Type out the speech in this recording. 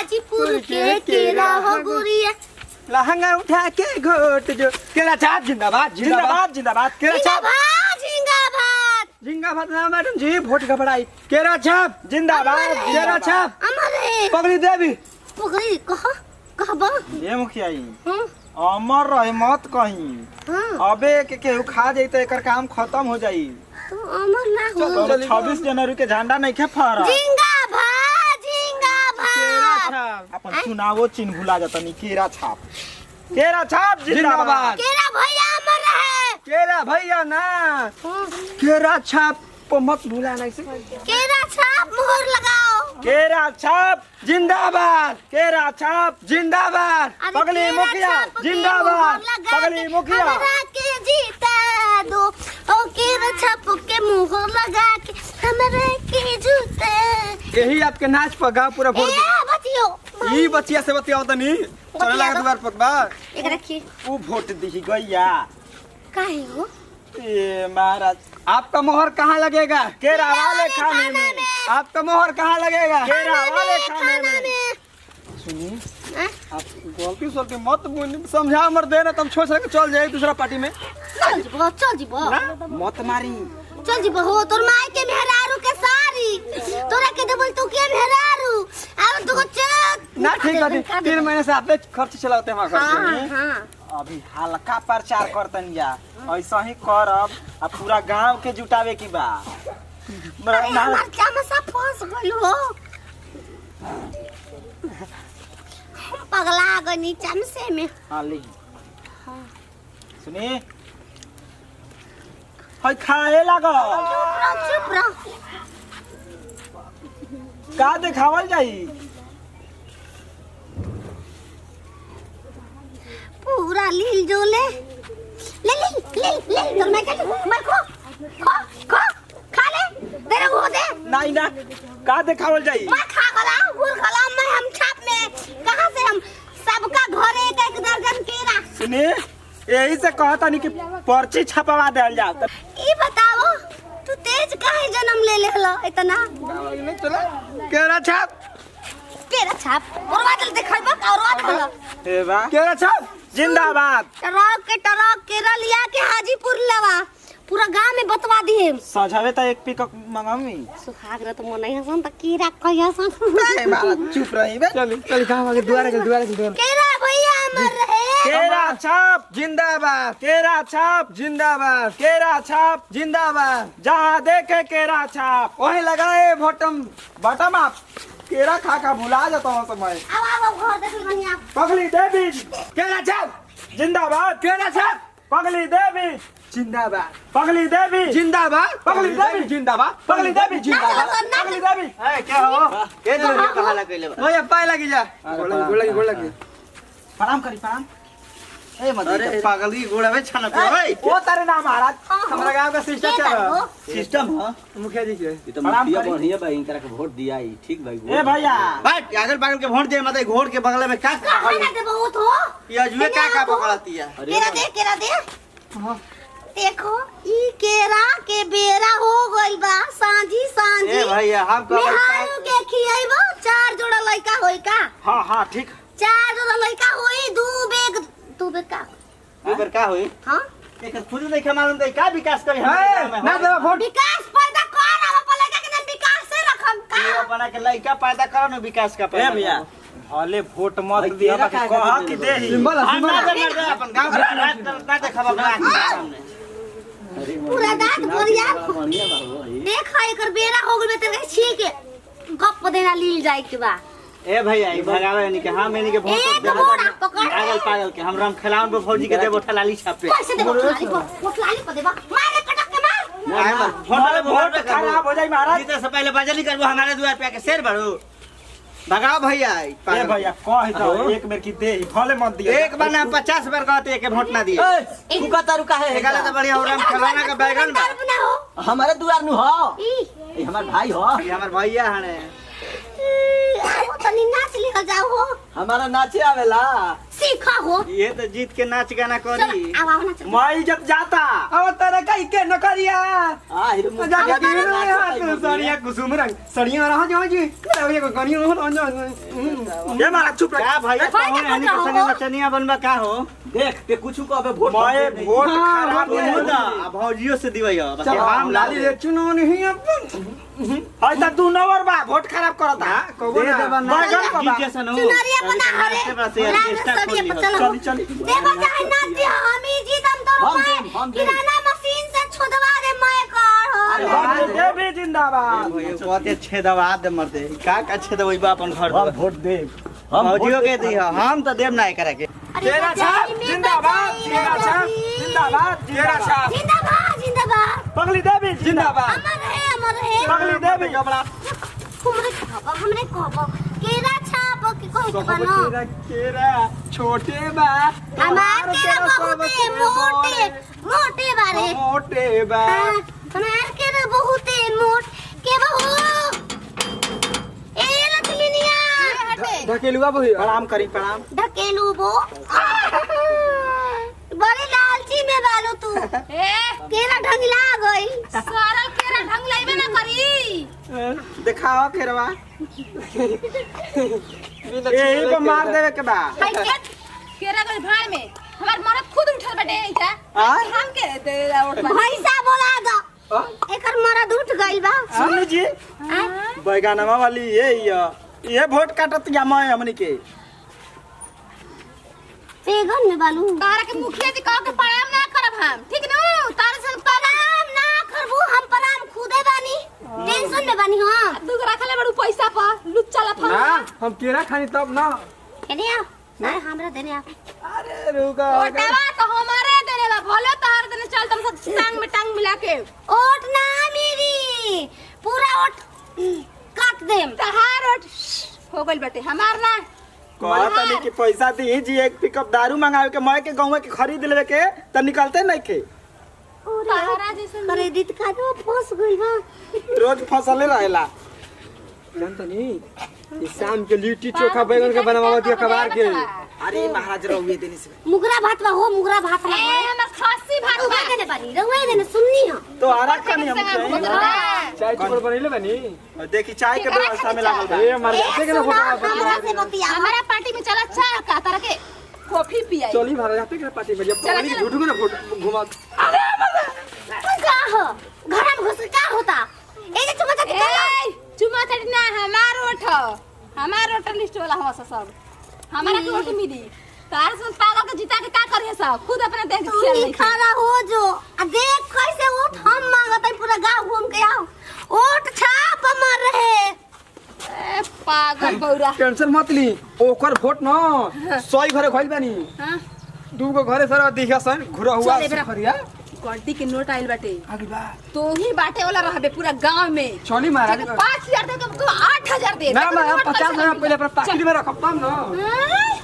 हाजीपुर के केरा हो गुड़िया। लहंगा उठा के घोट जो केरा छाप जिंदाबाद जिंदाबाद जिंदाबाद केरा छाप जिंदाबाद जिंदाबाद ना मैडम जी वोट घबराई केरा छाप जिंदाबाद केरा छाप अमरे पगली देवी पगड़ी कहबा ये मुखिया अमर रहे मत कहीं अबे के खा जाई तो एकर काम खत्म हो जाई तो अमर ना हो 26 जनवरी के झंडा नहीं खे फहरा जिंदाबाद केरा छाप अपन चुनावो चिन्ह भुला जाता नहीं केरा छाप जिंदाबाद केरा भैया अमर रहे केरा भैया ना केरा छाप को मत भुलाना इसे केरा छाप मोहर लगाओ केरा छाप जिंदाबाद केरा छाप जिंदाबाद पगली मुखिया जिंदाबाद पगली मुखिया हमरा के जीता दो ओ केरा छाप के मोहर लगा के हमरा के जीता यही आपके नाच पर गाँव पूरा वोट बतियो ई बचिया से बतियाओ तनी चले लगा द्वार पर बा एक रखिए वो वोट दी गैया काहे हो ये महाराज आपका मोहर कहाँ लगेगा केरा वाले खाने में आपका मोहर कहाँ लगेगा केरा वाले खाने में सुनिए आप गलती सलती मत समझा मर देना तुम छोड़ सके चल जाए दूसरा पार्टी में चल जीबो मत मारी चल जीबो हो तोर माई के मेहरारू के सारी तोरा के देबल तू के मेहरारू अब तू को ना ठीक है 3 महीने से आपने खर्च चलाते हैं हमारे हां अभी हल्का प्रचार करतन जा ऐसा ही करब आ पूरा गांव के जुटावे की बा हमार चमसा फंस गइल हो पगला गनी चमसे में हां ले सुनी हई खाए लगा चुप रह का देखावल जाई पूरा लील जो ले तो मैं खो खा ले तेरे को दे नहीं ना का देखावल जाई मैं खा गला गुल खला मैं हम छाप में कहां से हम सबका घर एक दर्जन केरा सुनी यही से कहता नहीं कि पर्ची छपवा देल जाओ ई बताओ तू तेज काहे जन्म ले लेलो इतना केरा छाप औरवा चल देखैबा औरवा खला ए बा केरा छाप जिंदाबाद टरक केरा लिया के हाजीपुर लवा पूरा गांव में बतवा दिए सजावे त एक पिक मंगामी सुहागरा तो मन नहीं हसन त कीरा कहियासन ए बा चुप रही बे चल गांव आगे द्वार केरा भैया अमर रहे केरा छाप जिंदाबाद केरा छाप जिंदाबाद केरा छाप जिंदाबाद जहां देखे केरा छाप वहीं लगाए बटम आप केरा खा भुला जाता हूं समय आओ घर देख बनिया पगली देवी केरा छाप जिंदाबाद केरा छाप पगली देवी जिंदाबाद पगली देवी जिंदाबाद पगली देवी जिंदाबाद पगली देवी जिंदाबाद पगली देवी ए क्या हो के जोरी कहा लगले ओए पाए लगी जा गोड़ लगी प्रणाम करी प्रणाम ए मत पागली गोड़ा में छाना पे ओए ओ तारे नाम महाराज हमरा गांव का सिस्टम है मुखिया जी के ये तो मुखिया बढ़िया भाई इनकरा के वोट दिया ही ठीक भाई ए भैया बट अगर पागल के वोट दे मत घोड़ के बगल में का ना दे बहुत हो ये अजुए का पकड़ती है केरा दे देखो ई केरा के बेरा हो गइल बा सांझी ए भैया हम मेहारू के खियाइबो 4 जोड़ा लइका होई का हां ठीक 4 जोड़ा लइका होई दू बेग का होई हां एक खुद नहीं के मालूम दे का विकास करी ना दे वोट विकास पैदा कर अब लइका के नाम विकास से रखम का ये बना के लइका पैदा करो ना विकास का ए भैया भले वोट मत दिया बाकी कहा कि दे सिंबल अपन गांव ना देखा सामने पूरा दांत बढ़िया देख एकर बेरा हो गइल त छी के गप देना लील जाए के बा ए भैया ई भगावे यानी के हम यानी के एक बोड़ा पकड़ पागल के हम राम खिलावन पे फौजी के देबो ठलाली छापे कैसे देबो ठलाली पे देबा मारे कटक के मार वोट खराब हो जाई महाराज जीते से पहले बजली करबो हमारे द्वार पे के शेर भरो भगाओ भैया ए भैया कह दो एक बेर की दे भले मत दिया एक बार ना 50 बार कहते के वोट ना दिए तू का तारू काहे है गला तो बढ़िया हो राम खिलाना का बैगन बा हमारे दुआर नु हो ये हमार भाई हो ये हमार भैया हने तनी नाच लिखल जाओ हो हमारा नाचे आवेला सीखा हो ये तो जीत के नाच गाना चल करी आओ आओ ना चल मैं इज्जत जाता अब तेरे कहीं के न करिया आ हिरो जाके गिर हाथ सड़िया कुसुम रंग सड़िया रहा जो जी ये को गनी हो ये मारा चुप क्या भैया भाई, कौन क्या है कर रहा संगे हो? नचनिया बनबा का हो देख ते कुछ को अबे वोट मैं वोट खराब बोल नहीं दा भौजियो से दिवई हो चल हम लाली रे चुनो नहीं हाय त तू नवर बा वोट खराब करता कबो दे देबा ना ना बैगन को बा जैसन हो चुनरिया बना हरे चल चल देखो चाहे ना दिया हम ही जीतम तो हम दे। किराना मशीन से छोदवा दे मैं कर भाई देवी जिंदाबाद कहते छेदवा दे मरते का छेदवई बा अपन घर हम वोट दे हम भौजियो के दी हम तो देव ना करे के तेरा छाप जिंदाबाद तेरा छाप जिंदाबाद तेरा छाप जिंदाबाद जिंदाबाद पगली देवी जिंदाबाद अमर है पगली देवी कबड़ा हमने कहबो केरा छाप के कोई बनो केरा छोटे बा हमार केरा बहुते मोटे मोटे बारे मोटे बा हमार केरा बहुते मोट के बहु ए लक्ष्मीनिया हटे ढकेलुआ बही प्रणाम करी प्रणाम ढकेलू बो बड़ी लालची में बालो तू केरा ढंगला गई सरल केरा ढंगलाइबे ना करी दिखाओ खेरवा यही को मार देवे के बा केरा गई भाड़ में हमार मरद खुद उठल बटे इटा आय? हम के दे उठ भैसा बोला दो एकर मरद उठ गई बा सुन लीजिए बैगानवा वाली ये वोट काटत या मैं हमनी के बेगन में बालू तारा के मुखिया जी कह के प्रणाम ना करब हम ठीक न तारे से प्रणाम ना करबू हम प्रणाम खुदे बानी टेंशन में बानी हम तू रखले बड़ू पैसा पर लुच्चा लफा ना हम केरा खानी तब ना एने आ अरे हमरा देने आ अरे रुका ओटावा तो हमारे देने ला भले तार देने चल तुम सब टांग में टांग मिला के ओट ना मेरी पूरा ओट काट देम तहार ओट हो गइल बटे हमार ना कहत तनी कि पैसा दी जी एक पिकअप दारू मंगावे के मैं के गांव के खरीद लेवे के त निकलते नहीं के तहरा जैसे क्रेडिट कार्ड में फंस गई बा रोज फसले रहेला जानतनी ई शाम के लिट्टी चोखा बैगन के बनावा दिया कबार के अरे महाराज रहुए देनी से मुगरा भात बा हो मुगरा भात ए हमर खासी भात उगा देने बानी रहुए देने सुननी हो तो आरा खानी हम चाहिए चाय चुपर बनैले बनी देखी चाय के व्यवस्था में लागल बा ए मर जाते के ना हमरा से फोटो बतिया हमारा पार्टी में चला चाह का तारा के कॉफी पियाई चली महाराज जाते के पार्टी में जब पानी झूठ में ना फोटो घुमा का हो घर में घुस के का होता ए जे चुमा चटी ए चुमा चटी ना हमार ओट लिस्ट वाला हम सब हमारा के ओट मिली तार से पागल के जिता के का करिए सब खुद अपने देख के तू खेल ही नहीं खड़ा हो जो आ देख कैसे ओट हम मांगत है पूरा गांव घूम के आओ ओट छाप मार रहे ए पागल बौरा टेंशन मत ली ओकर वोट न सोई घरे खोल बानी हां दू गो घरे सर दिखा सन घुरा हुआ चले बेरा। खरिया क्वालिटी के नोट आइल बाटे आगे बा तो ही बाटे वाला रहबे पूरा गांव में चली महाराज 5000 दे तो 8000 दे ना मैं 50 पहले अपना पाकिट में रखब तब न हाँ?